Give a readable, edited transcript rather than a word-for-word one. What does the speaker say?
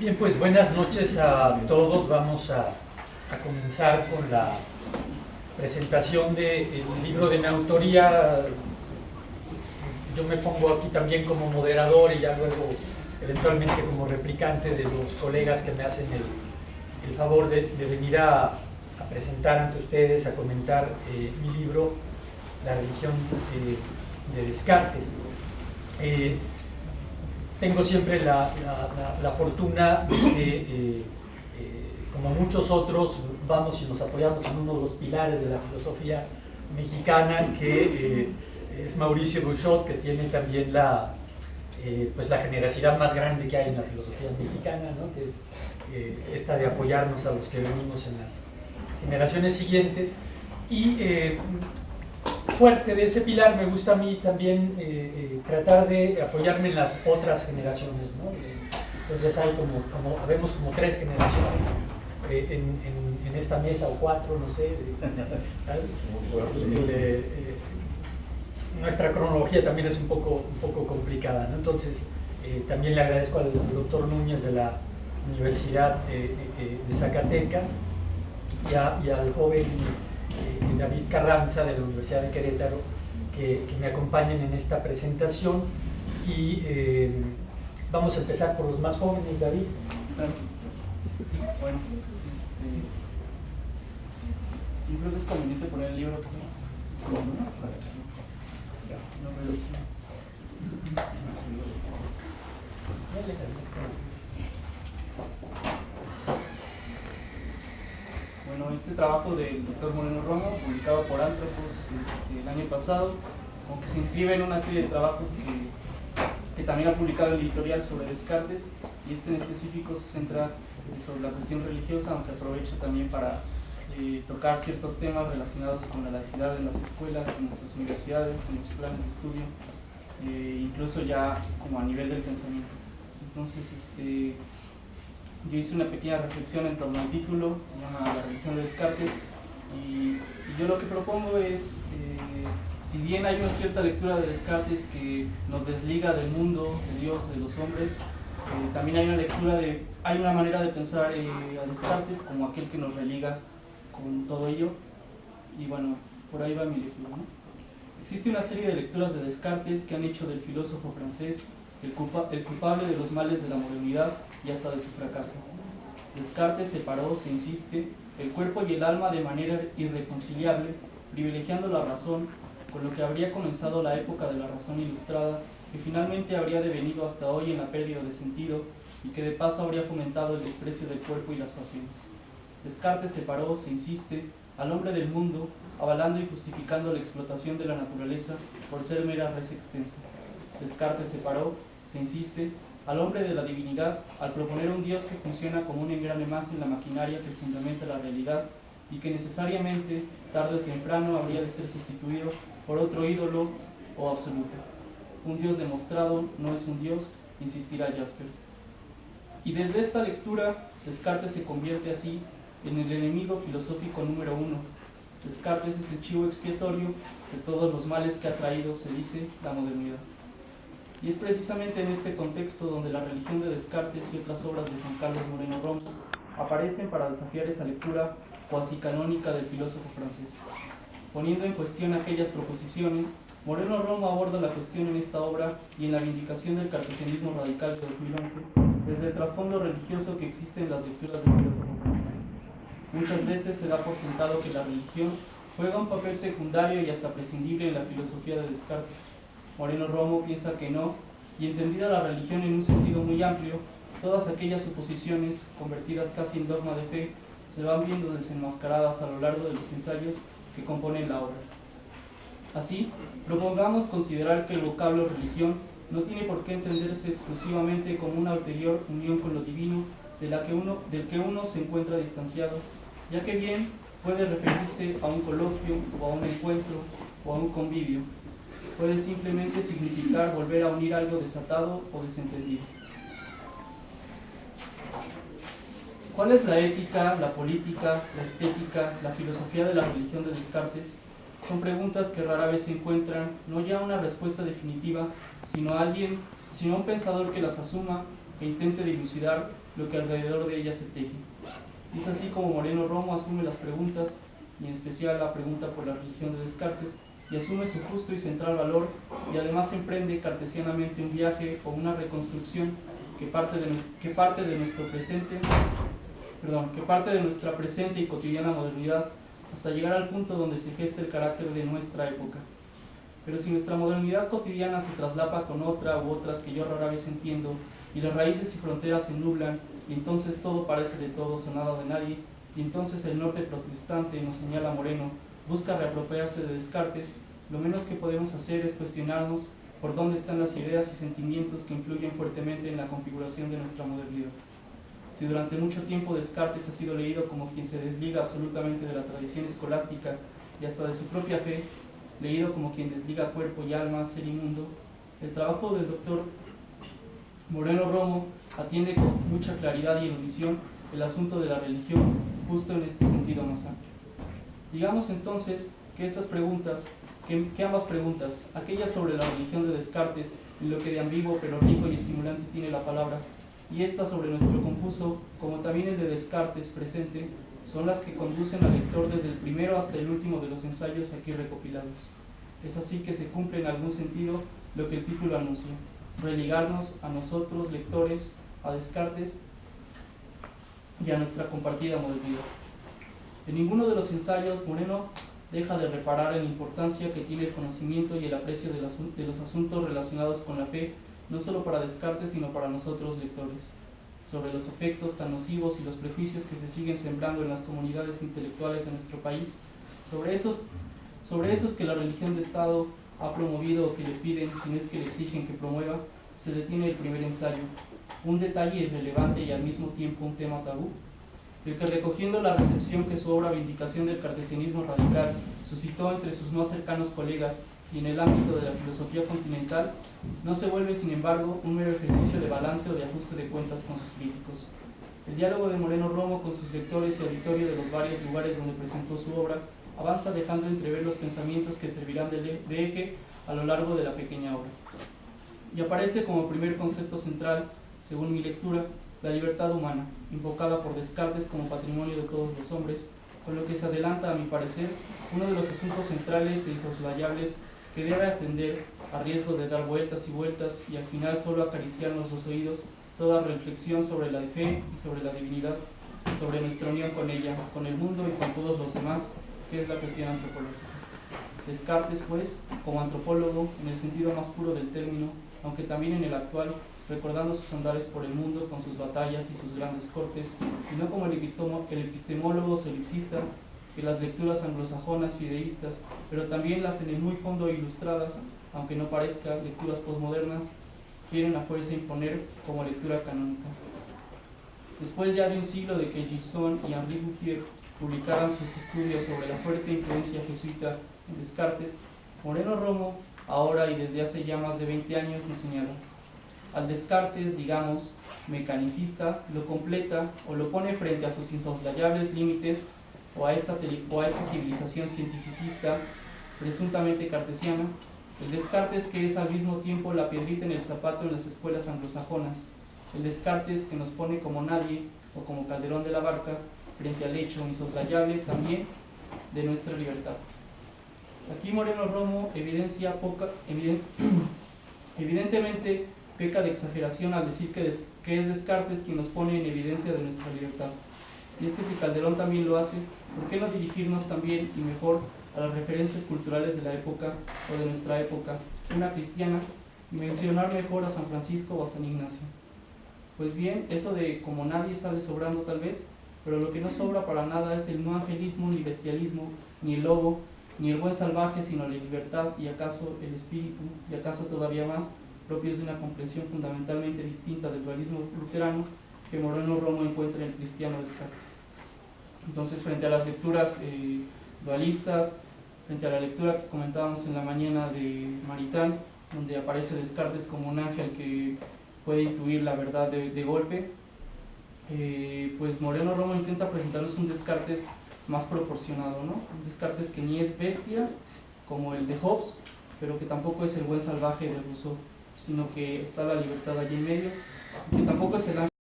Bien, pues buenas noches a todos. Vamos a comenzar con la presentación del libro de mi autoría. Yo me pongo aquí también como moderador y ya luego eventualmente como replicante de los colegas que me hacen el favor de venir a presentar ante ustedes, a comentar mi libro, La religión de Descartes. Tengo siempre la fortuna de que, como muchos otros, vamos y nos apoyamos en uno de los pilares de la filosofía mexicana, que es Mauricio Buchot, que tiene también la generosidad más grande que hay en la filosofía mexicana, ¿no? Que es esta de apoyarnos a los que venimos en las generaciones siguientes. Y fuerte de ese pilar me gusta a mí también tratar de apoyarme en las otras generaciones, ¿no? Entonces hay vemos como 3 generaciones en esta mesa, o 4, no sé. Nuestra cronología también es un poco complicada, ¿no? Entonces también le agradezco al doctor Núñez de la Universidad de Zacatecas y al joven David Carranza de la Universidad de Querétaro que me acompañen en esta presentación. Y vamos a empezar por los más jóvenes. David. Claro. Bueno, yo creo que es conveniente poner el libro como segundo, ¿no? Bueno, este trabajo del doctor Moreno Romo, publicado por Anthropos el año pasado, aunque se inscribe en una serie de trabajos que también ha publicado el editorial sobre Descartes, y este en específico se centra sobre la cuestión religiosa, aunque aprovecho también para tocar ciertos temas relacionados con la laicidad en las escuelas, en nuestras universidades, en los planes de estudio, incluso ya como a nivel del pensamiento. Entonces, yo hice una pequeña reflexión en torno al título, se llama La religión de Descartes, y yo lo que propongo es, si bien hay una cierta lectura de Descartes que nos desliga del mundo, de Dios, de los hombres, también hay una manera de pensar a Descartes como aquel que nos religa con todo ello, y bueno, por ahí va mi lectura, ¿no? Existe una serie de lecturas de Descartes que han hecho del filósofo francés el culpable de los males de la modernidad y hasta de su fracaso. Descartes separó, se insiste, el cuerpo y el alma de manera irreconciliable, privilegiando la razón, con lo que habría comenzado la época de la razón ilustrada, que finalmente habría devenido hasta hoy en la pérdida de sentido y que de paso habría fomentado el desprecio del cuerpo y las pasiones. Descartes separó, se insiste, al hombre del mundo, avalando y justificando la explotación de la naturaleza por ser mera res extensa. Descartes separó, se insiste, al hombre de la divinidad al proponer un Dios que funciona como un engrane más en la maquinaria que fundamenta la realidad y que necesariamente, tarde o temprano, habría de ser sustituido por otro ídolo o absoluto. Un Dios demostrado no es un Dios, insistirá Jaspers. Y desde esta lectura, Descartes se convierte así en el enemigo filosófico número 1. Descartes es el chivo expiatorio de todos los males que ha traído, se dice, la modernidad. Y es precisamente en este contexto donde la religión de Descartes y otras obras de Juan Carlos Moreno Romo aparecen para desafiar esa lectura cuasi canónica del filósofo francés. Poniendo en cuestión aquellas proposiciones, Moreno Romo aborda la cuestión en esta obra y en la vindicación del cartesianismo radical de 2011 desde el trasfondo religioso que existe en las lecturas del filósofo francés. Muchas veces se da por sentado que la religión juega un papel secundario y hasta prescindible en la filosofía de Descartes. Moreno Romo piensa que no, y entendida la religión en un sentido muy amplio, todas aquellas suposiciones, convertidas casi en dogma de fe, se van viendo desenmascaradas a lo largo de los ensayos que componen la obra. Así, propongamos considerar que el vocablo religión no tiene por qué entenderse exclusivamente como una ulterior unión con lo divino del que uno se encuentra distanciado, ya que bien puede referirse a un coloquio o a un encuentro o a un convivio. Puede simplemente significar volver a unir algo desatado o desentendido. ¿Cuál es la ética, la política, la estética, la filosofía de la religión de Descartes? Son preguntas que rara vez se encuentran no ya una respuesta definitiva, sino a un pensador que las asuma e intente dilucidar lo que alrededor de ella se teje. Y es así como Moreno Romo asume las preguntas, y en especial la pregunta por la religión de Descartes, y asume su justo y central valor, y además emprende cartesianamente un viaje o una reconstrucción que parte de nuestra presente y cotidiana modernidad hasta llegar al punto donde se gesta el carácter de nuestra época. Pero si nuestra modernidad cotidiana se traslapa con otra u otras que yo rara vez entiendo, y las raíces y fronteras se nublan, y entonces todo parece de todos o nada de nadie, y entonces el norte protestante, nos señala Moreno, busca reapropiarse de Descartes, lo menos que podemos hacer es cuestionarnos por dónde están las ideas y sentimientos que influyen fuertemente en la configuración de nuestra modernidad. Si durante mucho tiempo Descartes ha sido leído como quien se desliga absolutamente de la tradición escolástica y hasta de su propia fe, leído como quien desliga cuerpo y alma, ser y mundo, el trabajo del doctor Moreno Romo atiende con mucha claridad y erudición el asunto de la religión, justo en este sentido más amplio. Digamos entonces que estas preguntas, que ambas preguntas, aquella sobre la religión de Descartes y lo que de ambiguo pero rico y estimulante tiene la palabra, y esta sobre nuestro confuso, como también el de Descartes presente, son las que conducen al lector desde el primero hasta el último de los ensayos aquí recopilados. Es así que se cumple en algún sentido lo que el título anuncia: religarnos a nosotros, lectores, a Descartes y a nuestra compartida modernidad. En ninguno de los ensayos Moreno deja de reparar en la importancia que tiene el conocimiento y el aprecio de los asuntos relacionados con la fe, no solo para Descartes, sino para nosotros lectores, sobre los efectos tan nocivos y los prejuicios que se siguen sembrando en las comunidades intelectuales de nuestro país, sobre esos que la religión de Estado ha promovido o que le piden, si no es que le exigen que promueva, se detiene el primer ensayo, un detalle irrelevante y al mismo tiempo un tema tabú, el que, recogiendo la recepción que su obra Vindicación del Cartesianismo Radical suscitó entre sus más cercanos colegas y en el ámbito de la filosofía continental, no se vuelve sin embargo un mero ejercicio de balance o de ajuste de cuentas con sus críticos. El diálogo de Moreno Romo con sus lectores y auditorio de los varios lugares donde presentó su obra avanza dejando entrever los pensamientos que servirán de eje a lo largo de la pequeña obra. Y aparece como primer concepto central, según mi lectura, la libertad humana, invocada por Descartes como patrimonio de todos los hombres, con lo que se adelanta, a mi parecer, uno de los asuntos centrales e insoslayables que debe atender, a riesgo de dar vueltas y vueltas y al final solo acariciarnos los oídos, toda reflexión sobre la fe y sobre la divinidad, sobre nuestra unión con ella, con el mundo y con todos los demás, que es la cuestión antropológica. Descartes, pues, como antropólogo, en el sentido más puro del término, aunque también en el actual, recordando sus andares por el mundo con sus batallas y sus grandes cortes, y no como el epistemólogo solipsista, que las lecturas anglosajonas fideístas, pero también las en el muy fondo ilustradas, aunque no parezca, lecturas posmodernas, quieren a fuerza imponer como lectura canónica. Después ya de un siglo de que Gilson y Henri Bourdieu publicaran sus estudios sobre la fuerte influencia jesuita en Descartes, Moreno Romo, ahora y desde hace ya más de 20 años, nos señala: al Descartes, digamos, mecanicista, lo completa o lo pone frente a sus insoslayables límites o a esta civilización cientificista presuntamente cartesiana, el Descartes que es al mismo tiempo la piedrita en el zapato en las escuelas anglosajonas, el Descartes que nos pone como nadie o como Calderón de la Barca frente al hecho insoslayable también de nuestra libertad. Aquí Moreno Romo evidentemente peca de exageración al decir que es Descartes quien nos pone en evidencia de nuestra libertad. Y es que si Calderón también lo hace, ¿por qué no dirigirnos también y mejor a las referencias culturales de la época o de nuestra época, una cristiana, y mencionar mejor a San Francisco o a San Ignacio? Pues bien, eso de como nadie sale sobrando tal vez, pero lo que no sobra para nada es el no angelismo ni bestialismo, ni el lobo, ni el buen salvaje, sino la libertad y acaso el espíritu, y acaso todavía más, propios de una comprensión fundamentalmente distinta del dualismo luterano que Moreno Romo encuentra en el cristiano Descartes. Entonces, frente a las lecturas dualistas, frente a la lectura que comentábamos en la mañana de Maritain, donde aparece Descartes como un ángel que puede intuir la verdad de golpe, pues Moreno Romo intenta presentarnos un Descartes más proporcionado, ¿no? Un Descartes que ni es bestia, como el de Hobbes, pero que tampoco es el buen salvaje de Rousseau, sino que está la libertad allí en medio, que tampoco es el ángel